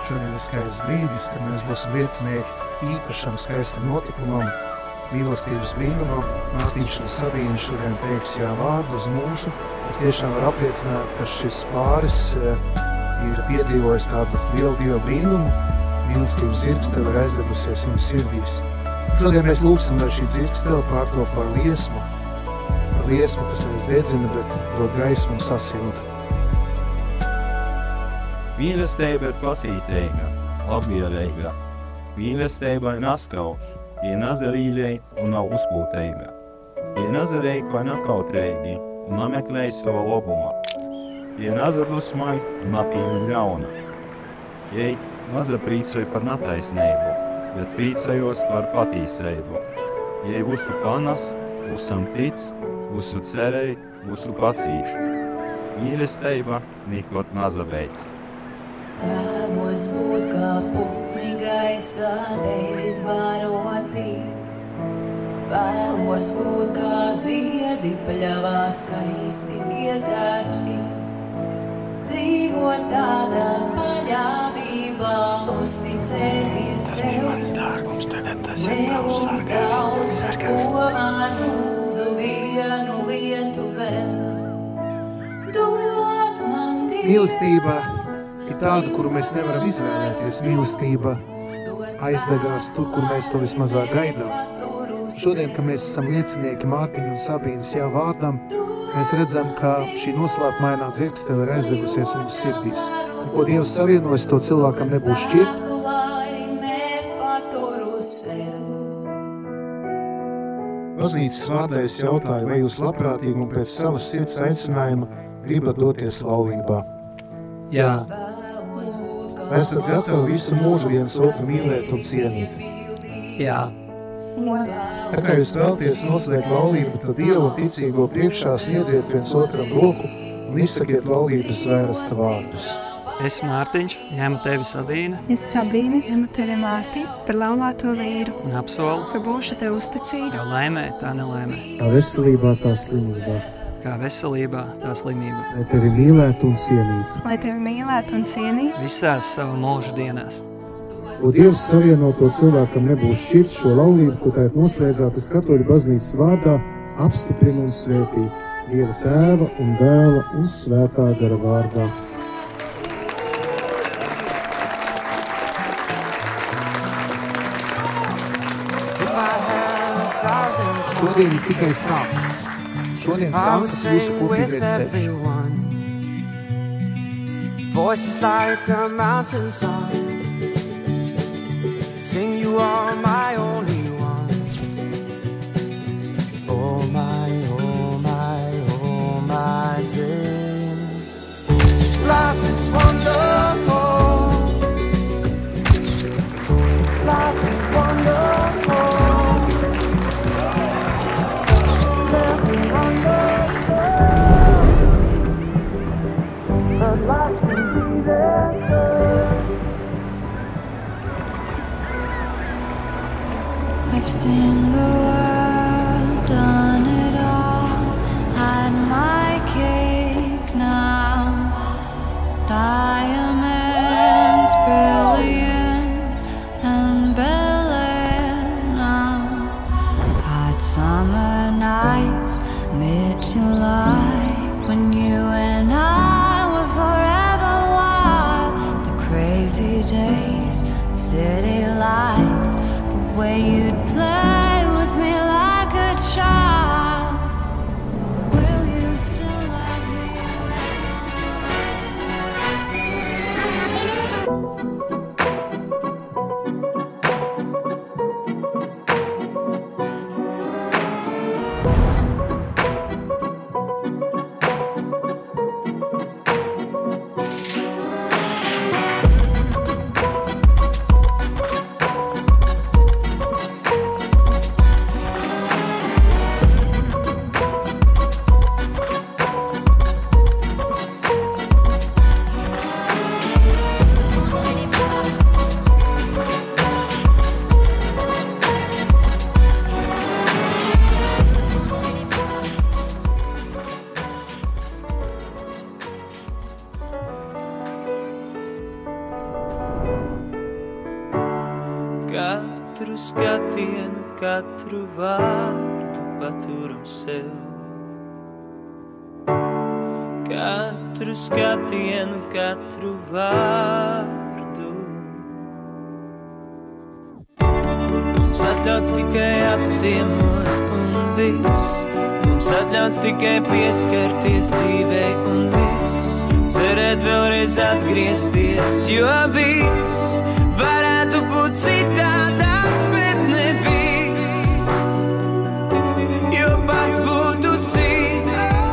Šodien ir skaists brīdis, kad mēs būsim liecinieki īpašam skaistam notikumam, mīlestības brīnumam. Mārtiņš un Sabīne šodien teiks jā vārdu uz mūžu. Es tiešām varu apliecināt, ka šis pāris ir piedzīvojis tādu lielu Dieva brīnumu. Mīlestības dzirkstele ir aizdegusies viņu sirdīs. Šodien mēs lūgsim, lai šī dzirkstele pārto par liesmu, kas nevis dedzina, bet dod gaismu un sasildu. Mīlestība ir pacītīga, labmierīga. Mīlestība ir naskauša, ir nazarīļai un nav uzpūtīga. Ir nazarīgi vai nakautrīgi un nameklēj sava lobuma. Ir nazardusmai un napīmi ļauna. Jei nazaprīcoju par nataisnību, bet prīcojos par patīsību. Jei visu panas, visam tic, visu cerēj, visu pacīšu. Mīlestība nikot nazabeidz. Vēlos būt kā putni gaisā, tevis vāroti. Vēlos būt kā ziedi pļavā skaisti pietērpti. Dzīvot tādā paļāvībā, uzticēties tev. Mans dārgums tagad tas ir tavs sargā. Tomēr lūdzu vienu lietu vēl. Dod man Mīlestība ir tāda, kuru mēs nevaram izvēlēties. Mīlestība aizdegās tur, kur mēs to vismazāk gaidām. Šodien, kad mēs esam liecinieki Mārtiņa un Sabīnes jā vārdam, mēs redzam, ka šī noslēpmainā dzirkstele ir aizdegusies viņu sirdīs. Un, ko Dievs savienojas, to cilvēkam nebūs šķirt. Baznīcas vārdā es jautāju, vai jūs labprātīgi un pēc savas sirds aicinājuma gribat doties laulībā? Jā. Vai esat gatavi visu mūžu viens otru mīlēt un cienīt? Jā. Tā kā jūs vēlties noslēgt laulību, tad Dievu un ticīgo priekšā sniedziet viens otram roku un izsakiet laulības zvērsta vārdus. Es, Mārtiņš, ņemu tevi Sabīne Es, Sabīne, ņemu tevi Mārtiņu par laulāto vīru, un apsolu, ka būšu tev uzticīga, jo laimē tā nelaimē. Kā veselībā, tā slimībā, Kā veselībā, tā slimība. lai tevi mīlētu un cienītu. lai tevi mīlētu un cienītu. Visās sava mūža dienās. Ko Dievs savienoto cilvēkam nebūs šķirts, šo laulību, ko tēt noslēdzāt, es Katoļu baznīcas vārdā apstiprinu un svētīju Dieva Tēva un Dēla un Svētā gara vārdā. Šodien ir tikai sākums. Šodien sākas jūsu kopīgais ceļš. Voices like a mountain song. Sing you are my only one. Oh my, oh my, oh my days. Life is wonderful. Life is wonderful. Life is wonderful. But life can be there. skatienu, katru vārdu paturam sev. Katru skatienu, katru vārdu. Mums atļauts tikai apciemot un viss. Mums atļauts tikai pieskarties dzīvei un viss. Cerēt vēlreiz atgriezties, jo viss varētu būt citādāks, bet ne viss. Jo pats būtu cits,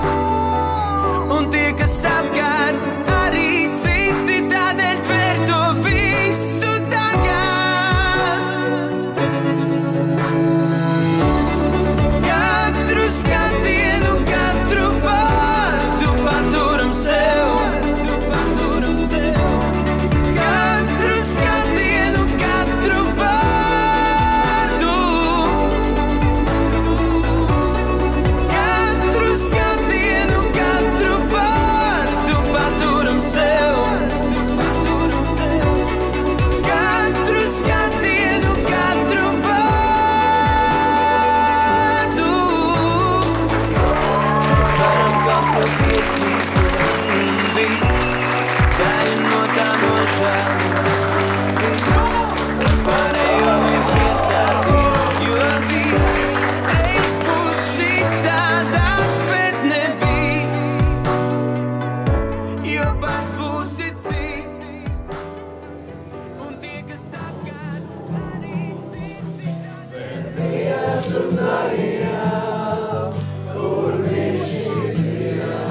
un tie, kas apkārt, arī citi, tādēļ tver to visu tagad. Katru skatienu, katru vārdu paturam sev. Katru skatienu, katru vārdu. Katru skatienu, katru vārdu paturam sev. Katru skatienu, katru vārdu. Mēs varam kaut ko piedzīvot un viss. Daļa no tā nožēl pārējo ir priecāties, jo viss reiz būs citādāks, bet ne viss. Jo pats būsi cits, un tie, kas apkārt, arī citi. Biežu zaļajā, kur viņš izjā.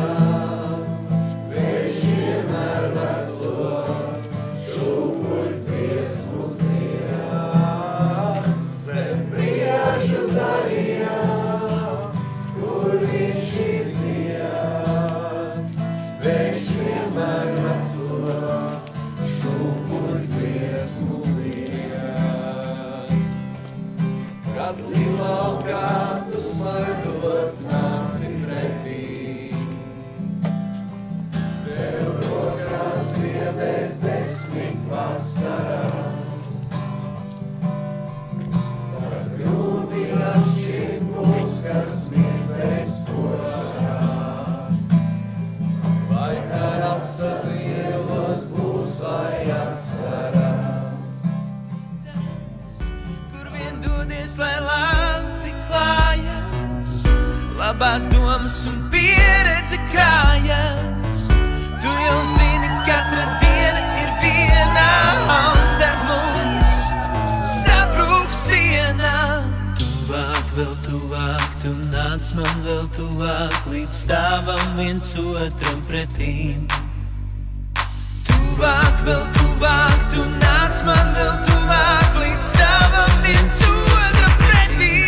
Labās domas un pieredze krājas. Tu jau zini, katra diena ir viena, un starp mums sabrūk siena. Tuvāk, vēl tuvāk, tu nāc man vēl tuvāk, līdz stāvam viens otram pretīm. Tuvāk, vēl tuvāk, tu nāc man vēl tuvāk, līdz stāvam viens otram pretīm.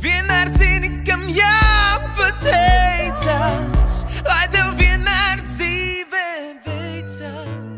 Vienmēr zini, kam jāpateicas, lai tev vienmēr dzīvē veicas.